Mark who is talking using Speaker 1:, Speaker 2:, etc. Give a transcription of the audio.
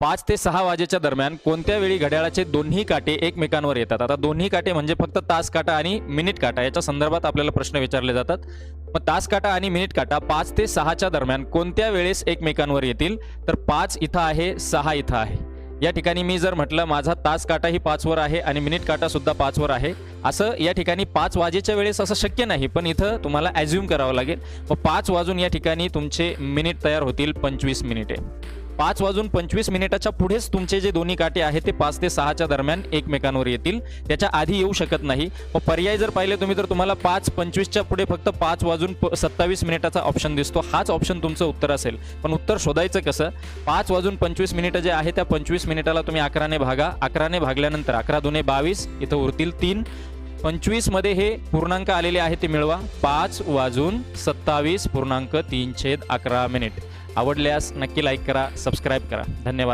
Speaker 1: 5 ते 6 वाजेच्या दरम्यान कोणत्या वेळी घड्याळाचे दोन्ही काटे एकमेकांवर येतात? आता दोन्ही काटे म्हणजे फक्त तास काटा आणि मिनिट काटा याच्या संदर्भात आपल्याला प्रश्न विचारले जातात. मग तास काटा आणि मिनिट काटा 5 ते 6च्या दरम्यान कोणत्या वेळेस एकमेकांवर येतील? तर 5 इथं आहे, 6 इथं आहे. या ठिकाणी मी जर म्हटलं माझा तास काटाही 5 वर आहे आणि मिनिट काटा सुद्धा 5 वर आहे, असं या ठिकाणी 5 वाजेच्या वेळेस असं शक्य नाही, पण इथं तुम्हाला ॲझ्युम करावं लागेल. मग 5 वाजून या ठिकाणी तुमचे मिनिट तयार होतील 25 मिनिटे. 5 वाजून 25 मिनिटाच्या पुढेच तुमचे जे दोन्ही काटे आहेत ते 5 ते 6च्या दरम्यान एकमेकांवर येतील, त्याच्या आधी येऊ शकत नाही. मग पर्याय जर पाहिले तुम्ही तर तुम्हाला 5:25च्या पुढे फक्त 5 वाजून 27 मिनिटाचा ऑप्शन दिसतो. हाच ऑप्शन तुमचं उत्तर असेल. पण उत्तर शोधायचं कसं? 5 वाजून 25 मिनिटं जे आहे त्या 25 मिनिटाला तुम्ही 11ने भागा. 11ने भागल्यानंतर 11 दुने 22, इथं उरतील 3. 25 मध्ये हे पूर्णांक आलेले आहे ते मिळवा. 5 वाजून 27.311 मिनिट. आवडल्यास नक्की लाईक करा, सबस्क्राईब करा. धन्यवाद.